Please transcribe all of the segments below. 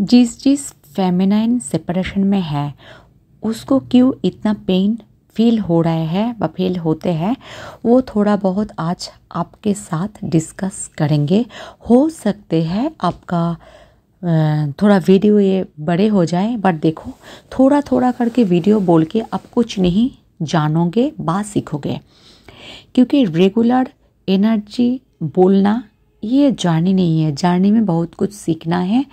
जिस जिस feminine separation में है उसको क्यों इतना पेन फील हो रहा है व फील होते हैं, वो थोड़ा बहुत आज आपके साथ डिस्कस करेंगे। हो सकते हैं आपका थोड़ा वीडियो ये बड़े हो जाए, बट देखो थोड़ा थोड़ा करके वीडियो बोल के आप कुछ नहीं जानोगे, बात सीखोगे। क्योंकि रेगुलर एनर्जी बोलना ये जर्नी नहीं है, जर्नी में बहुत कुछ सीखना है।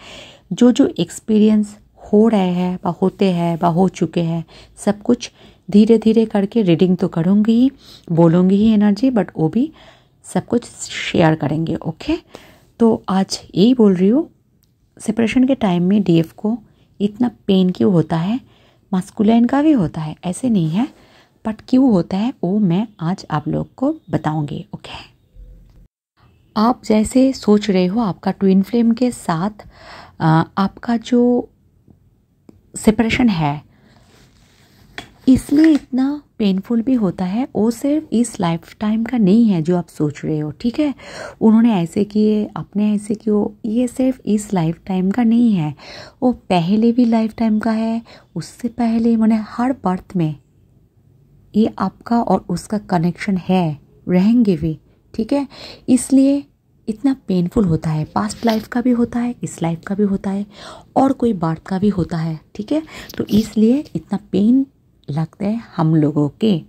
जो जो एक्सपीरियंस हो रहे हैं व होते हैं व हो चुके हैं, सब कुछ धीरे धीरे करके रीडिंग तो करूँगी ही, बोलूँगी ही एनर्जी, बट वो भी सब कुछ शेयर करेंगे। ओके, तो आज यही बोल रही हूँ, सेपरेशन के टाइम में डीएफ को इतना पेन क्यों होता है। मास्कुलाइन का भी होता है, ऐसे नहीं है, बट क्यों होता है वो मैं आज आप लोग को बताऊंगी। ओके, आप जैसे सोच रहे हो आपका ट्विन फ्लेम के साथ आपका जो सेपरेशन है इसलिए इतना पेनफुल भी होता है, वो सिर्फ इस लाइफ टाइम का नहीं है जो आप सोच रहे हो। ठीक है, उन्होंने ऐसे किए, आपने ऐसे क्यों, ये सिर्फ इस लाइफ टाइम का नहीं है, वो पहले भी लाइफ टाइम का है, उससे पहले, मैंने हर बर्थ में ये आपका और उसका कनेक्शन है, रहेंगे भी। ठीक है, इसलिए इतना पेनफुल होता है। पास्ट लाइफ का भी होता है, इस लाइफ का भी होता है, और कोई बर्थ का भी होता है। ठीक है, तो इसलिए इतना पेन लगता है हम लोगों के।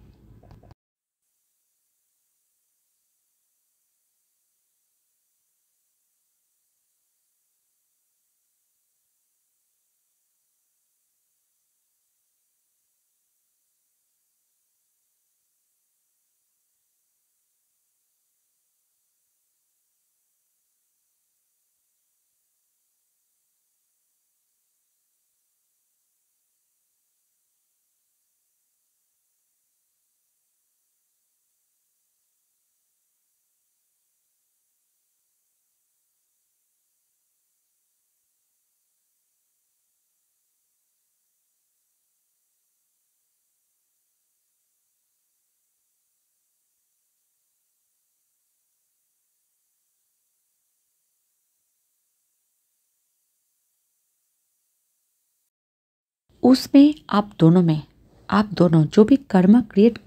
उसमें आप दोनों जो भी कर्म क्रिएट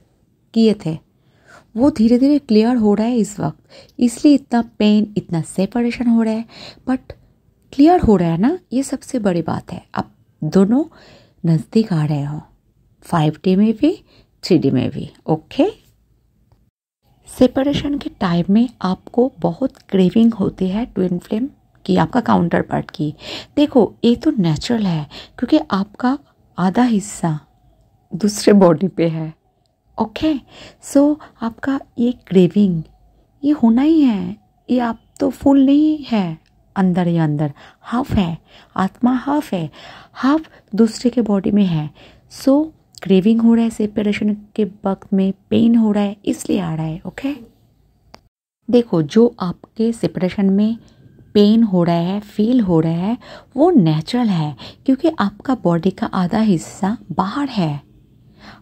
किए थे वो धीरे धीरे क्लियर हो रहा है इस वक्त, इसलिए इतना पेन, इतना सेपरेशन हो रहा है, बट क्लियर हो रहा है ना, ये सबसे बड़ी बात है। आप दोनों नज़दीक आ रहे हो, 5D में भी 3D में भी। ओके, सेपरेशन के टाइम में आपको बहुत क्रेविंग होती है ट्विन फ्लेम की, आपका काउंटर पार्ट की। देखो ये तो नेचुरल है, क्योंकि आपका आधा हिस्सा दूसरे बॉडी पे है। ओके, सो आपका ये क्रेविंग ये होना ही है। ये आप तो फुल नहीं है, अंदर ही अंदर हाफ है, आत्मा हाफ है, हाफ दूसरे के बॉडी में है। सो क्रेविंग हो रहा है, सेपरेशन के वक्त में पेन हो रहा है, इसलिए आ रहा है। ओके, देखो जो आपके सेपरेशन में पेन हो रहा है, फील हो रहा है, वो नेचुरल है, क्योंकि आपका बॉडी का आधा हिस्सा बाहर है।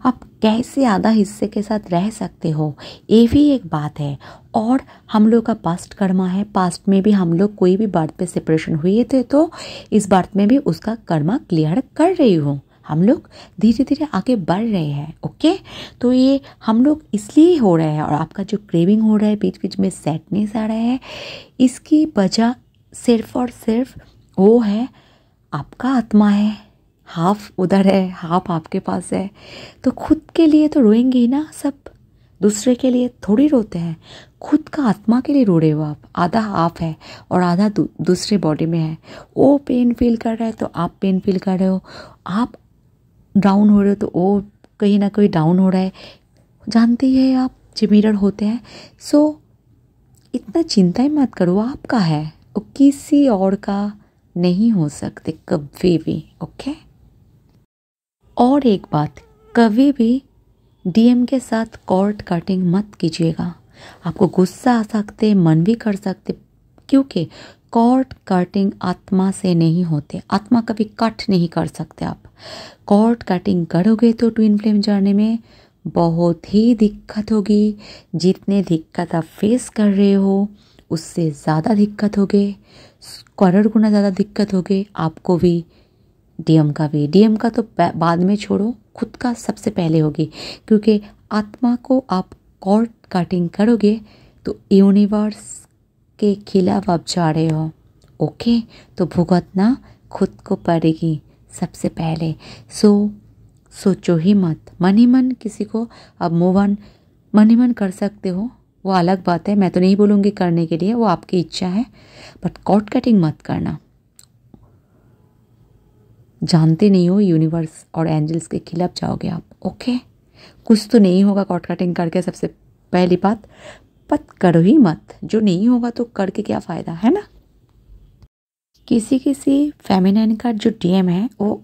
आप कैसे आधा हिस्से के साथ रह सकते हो, ये भी एक बात है। और हम लोग का पास्ट कर्मा है, पास्ट में भी हम लोग कोई भी बर्थ पे सेपरेशन हुए थे, तो इस बर्थ में भी उसका कर्मा क्लियर कर रही हूँ। हम लोग धीरे धीरे आगे बढ़ रहे हैं। ओके, तो ये हम लोग इसलिए हो रहे हैं। और आपका जो क्रेविंग हो रहा है, बीच बीच में सैडनेस आ रहा है, इसकी वजह सिर्फ और सिर्फ वो है, आपका आत्मा है, हाफ उधर है, हाफ आपके पास है। तो खुद के लिए तो रोएंगे ही ना सब, दूसरे के लिए थोड़ी रोते हैं। खुद का आत्मा के लिए रो रहे हो आप, आधा हाफ है और आधा दूसरे बॉडी में है। वो पेन फील कर रहा है तो आप पेन फील कर रहे हो, आप डाउन हो रहे हो तो वो कहीं ना कहीं डाउन हो रहा है। जानते ही है आप, जो मिरर होते हैं। सो इतना चिंता ही मत करो, आपका है, वो किसी और का नहीं हो सकते कभी भी। ओके, और एक बात, कभी भी डीएम के साथ कॉर्ड कटिंग मत कीजिएगा। आपको गुस्सा आ सकते, मन भी कर सकते, क्योंकि कॉर्ड कटिंग आत्मा से नहीं होते। आत्मा कभी कट नहीं कर सकते आप। कॉर्ड कटिंग करोगे तो ट्विन फ्लेम जर्नी में बहुत ही दिक्कत होगी। जितने दिक्कत आप फेस कर रहे हो उससे ज़्यादा दिक्कत होगी। करोड़ गुना ज़्यादा दिक्कत होगी आपको भी, डीएम का भी। डीएम का तो बाद में छोड़ो, खुद का सबसे पहले होगी, क्योंकि आत्मा को आप कॉर्ड कटिंग करोगे तो यूनिवर्स के खिलाफ आप जा रहे हो। ओके, तो भुगतना खुद को पड़ेगी सबसे पहले। सोचो ही मत, मन ही मन किसी को अब मूव ऑन मन ही मन कर सकते हो, वो अलग बात है, मैं तो नहीं बोलूँगी करने के लिए, वो आपकी इच्छा है, बट कॉर्ड कटिंग मत करना। जानते नहीं हो यूनिवर्स और एंजल्स के खिलाफ जाओगे आप। ओके, कुछ तो नहीं होगा कॉर्ड कटिंग करके, सबसे पहली बात। पत करो ही मत, जो नहीं होगा तो करके क्या फ़ायदा, है ना। किसी किसी फेमिनिन का जो डीएम है वो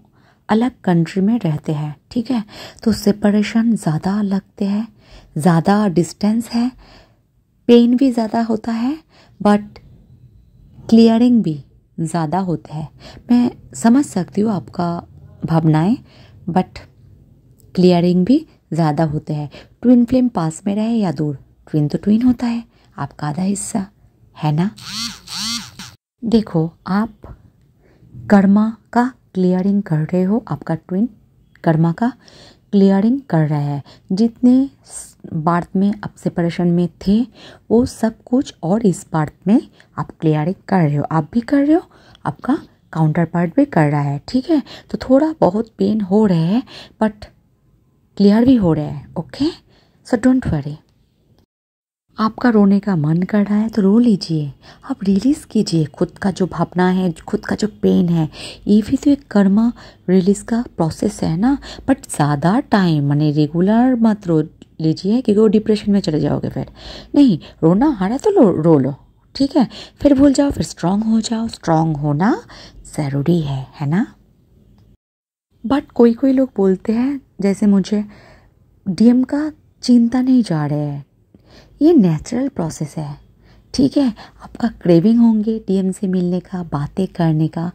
अलग कंट्री में रहते हैं, ठीक है, तो सेपरेशन ज़्यादा लगते हैं, ज़्यादा डिस्टेंस है, पेन भी ज़्यादा होता है, बट क्लियरिंग भी ज़्यादा होता है। मैं समझ सकती हूँ आपका भावनाएं, बट क्लियरिंग भी ज़्यादा होते हैं। ट्विन फ्लेम पास में रहे या दूर, ट्विन तो ट्विन होता है, आपका आधा हिस्सा है ना। देखो, आप कर्मा का क्लियरिंग कर रहे हो, आपका ट्विन कर्मा का क्लियरिंग कर रहा है। जितने बार्थ में आप सेपरेशन में थे वो सब कुछ, और इस बार्थ में आप क्लियरिंग कर रहे हो, आप भी कर रहे हो, आपका काउंटर पार्ट भी कर रहा है, ठीक है। तो थोड़ा बहुत पेन हो रहे हैं, बट क्लियर भी हो रहा है। Okay, so don't worry. आपका रोने का मन कर रहा है तो रो लीजिए, आप रिलीज़ कीजिए खुद का जो भावना है, खुद का जो पेन है। ये भी तो एक कर्मा रिलीज़ का प्रोसेस है ना, बट ज़्यादा टाइम माने रेगुलर मत रो लीजिए, क्योंकि वो डिप्रेशन में चले जाओगे फिर। नहीं, रोना आ रहा है तो रो लो, ठीक है, फिर भूल जाओ, फिर स्ट्रांग हो जाओ। स्ट्रांग होना ज़रूरी है ना। बट कोई कोई लोग बोलते हैं, जैसे मुझे, डीएम का चिंता नहीं जा रहे है, ये नेचुरल प्रोसेस है, ठीक है। आपका क्रेविंग होंगे डीएम से मिलने का, बातें करने का,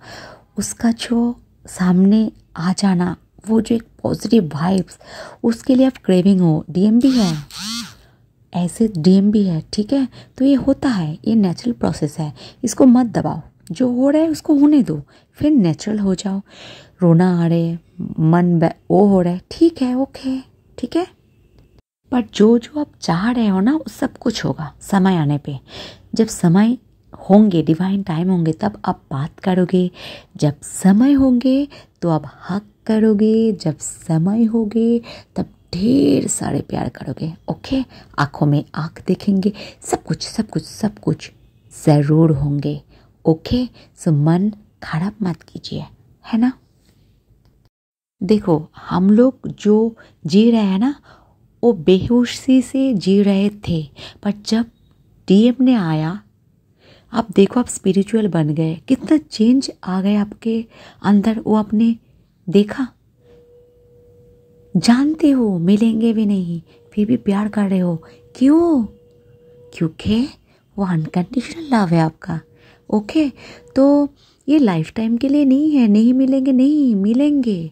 उसका जो सामने आ जाना, वो जो एक पॉजिटिव वाइब्स, उसके लिए आप क्रेविंग हो। डीएम भी है, ऐसे डीएम भी है, ठीक है। तो ये होता है, ये नेचुरल प्रोसेस है, इसको मत दबाओ, जो हो रहा है उसको होने दो, फिर नेचुरल हो जाओ। रोना आ रहे, मन वो हो रहा है, ठीक है, ओके, ठीक है। पर जो आप चाह रहे हो ना, वो सब कुछ होगा समय आने पे। जब समय होंगे, डिवाइन टाइम होंगे, तब आप बात करोगे। जब समय होंगे तो आप हक करोगे। जब समय होगे तब ढेर सारे प्यार करोगे। ओके, आंखों में आंख देखेंगे, सब कुछ सब कुछ सब कुछ ज़रूर होंगे। ओके, सो मन खराब मत कीजिए, है ना। देखो, हम लोग जो जी रहे हैं ना, वो बेहोशी से जी रहे थे, पर जब डीएम ने आया, आप देखो, आप स्पिरिचुअल बन गए, कितना चेंज आ गया आपके अंदर, वो आपने देखा। जानते हो मिलेंगे भी नहीं, फिर भी प्यार कर रहे हो, क्यों? क्योंकि वो अनकंडीशनल लव है आपका। ओके, तो ये लाइफ टाइम के लिए नहीं है, नहीं मिलेंगे, नहीं मिलेंगे,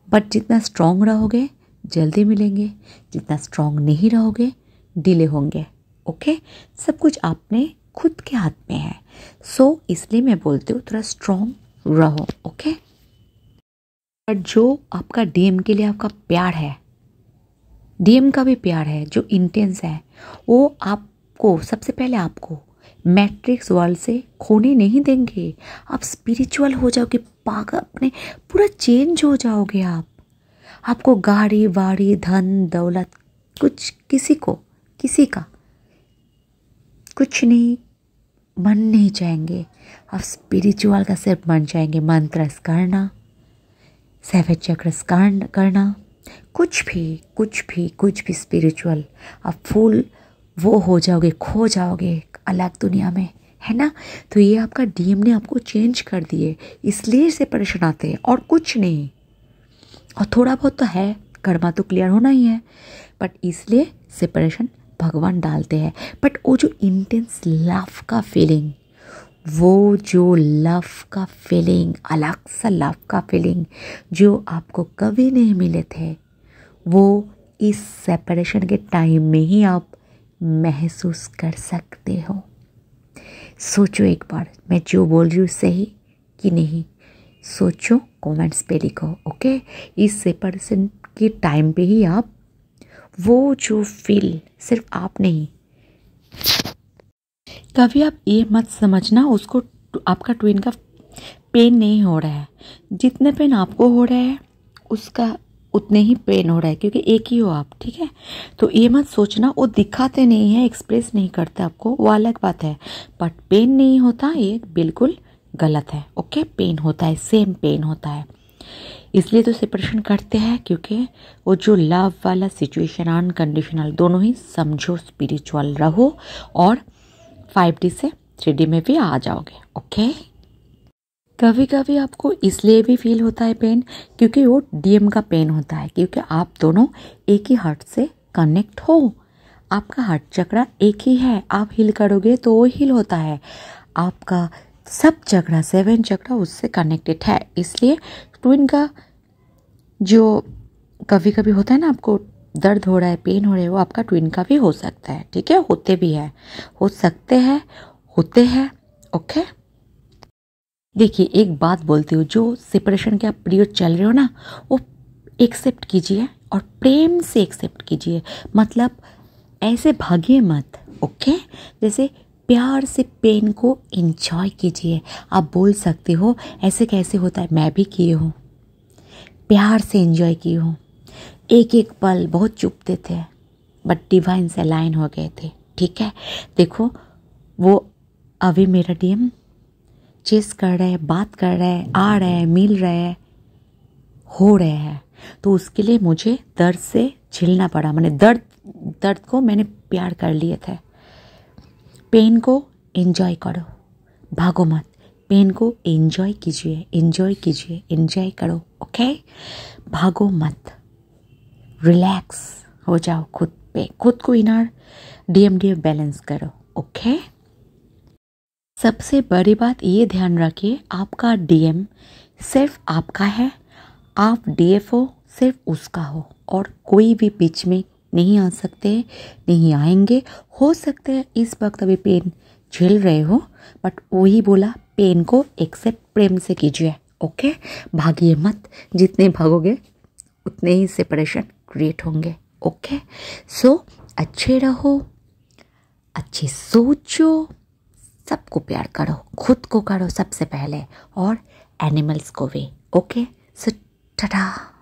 बट जितना स्ट्रांग रहोगे जल्दी मिलेंगे, जितना स्ट्रांग नहीं रहोगे डिले होंगे। ओके, सब कुछ आपने खुद के हाथ में है। सो इसलिए मैं बोलती हूँ थोड़ा स्ट्रांग रहो। ओके, पर जो आपका डीएम के लिए आपका प्यार है, डीएम का भी प्यार है जो इंटेंस है, वो आपको, सबसे पहले आपको मैट्रिक्स वर्ल्ड से खोने नहीं देंगे। आप स्पिरिचुअल हो जाओगे, पागल, अपने पूरा चेंज हो जाओगे आप। आपको गाड़ी वाड़ी धन दौलत कुछ, किसी का कुछ नहीं, मन नहीं चाहेंगे। आप स्पिरिचुअल का सिर्फ मन चाहेंगे। मंत्र करना, 7 चक्रस करना, कुछ भी स्पिरिचुअल, आप फुल वो हो जाओगे, खो जाओगे अलग दुनिया में, है ना। तो ये आपका डीएम ने आपको चेंज कर दिए, इसलिए से परेशान आते हैं, और कुछ नहीं। और थोड़ा बहुत तो है, कर्मा तो क्लियर होना ही है, बट इसलिए सेपरेशन भगवान डालते हैं। बट वो जो इंटेंस लव का फीलिंग, वो जो लव का फीलिंग, अलग सा लव का फीलिंग जो आपको कभी नहीं मिले थे, वो इस सेपरेशन के टाइम में ही आप महसूस कर सकते हो। सोचो एक बार मैं जो बोल रही हूँ सही कि नहीं, सोचो, कमेंट्स पे लिखो। ओके, इस सेपरेशन के टाइम पे ही आप वो जो फील सिर्फ आप नहीं, कभी आप ये मत समझना उसको आपका ट्विन का पेन नहीं हो रहा है, जितने पेन आपको हो रहा है उसका उतने ही पेन हो रहा है, क्योंकि एक ही हो आप। ठीक है, तो ये मत सोचना वो दिखाते नहीं है, एक्सप्रेस नहीं करते आपको, वो अलग बात है, बट पेन नहीं होता ये बिल्कुल गलत है। ओके, पेन होता है, सेम पेन होता है, इसलिए तो सेपरेशन करते हैं, क्योंकि वो जो लव वाला सिचुएशन अनकंडीशनल दोनों ही समझो, स्पिरिचुअल रहो और 5D से 3D में भी आ जाओगे। ओके, कभी कभी आपको इसलिए भी फील होता है पेन क्योंकि वो डीएम का पेन होता है, क्योंकि आप दोनों एक ही हार्ट से कनेक्ट हो, आपका हार्ट चक्रा एक ही है, आप हील करोगे तो वो हील होता है, आपका सब चक्रा 7 चक्रा उससे कनेक्टेड है। इसलिए ट्विन का जो कभी कभी होता है ना, आपको दर्द हो रहा है, पेन हो रहा है, वो आपका ट्विन का भी हो सकता है। ठीक है, होते भी है, हो सकते हैं, होते हैं। ओके, देखिए एक बात बोलती हूँ, जो सेपरेशन के आप पीरियड चल रहे हो ना, वो एक्सेप्ट कीजिए और प्रेम से एक्सेप्ट कीजिए, मतलब ऐसे भागिए मत। ओके, जैसे प्यार से पेन को एंजॉय कीजिए। आप बोल सकते हो ऐसे कैसे होता है, मैं भी किए हूँ, प्यार से एंजॉय की हूँ, एक एक पल बहुत चुपते थे बट डिवाइन से अलाइन हो गए थे। ठीक है, देखो वो अभी मेरा डीएम चेस कर रहे हैं, बात कर रहे हैं, आ रहे हैं, मिल रहे हैं, हो रहे हैं, तो उसके लिए मुझे दर्द से झेलना पड़ा। मैंने दर्द को मैंने प्यार कर लिए थे। पेन को एंजॉय करो, भागो मत, पेन को एंजॉय कीजिए, एंजॉय कीजिए, एंजॉय करो। ओके, भागो मत, रिलैक्स हो जाओ खुद पे, खुद को इनर डीएमडीएफ बैलेंस करो। ओके, सबसे बड़ी बात ये ध्यान रखिए, आपका डीएम सिर्फ आपका है, आप डीएफ हो सिर्फ उसका हो, और कोई भी बीच में नहीं आ सकते, नहीं आएंगे। हो सकते हैं इस वक्त अभी पेन झेल रहे हो, बट वही बोला, पेन को एक्सेप्ट प्रेम से कीजिए। ओके, भागिए मत, जितने भागोगे उतने ही सेपरेशन क्रिएट होंगे। ओके, सो अच्छे रहो, अच्छी सोचो, सबको प्यार करो, खुद को करो सबसे पहले, और एनिमल्स को भी। ओके, सो टाटा।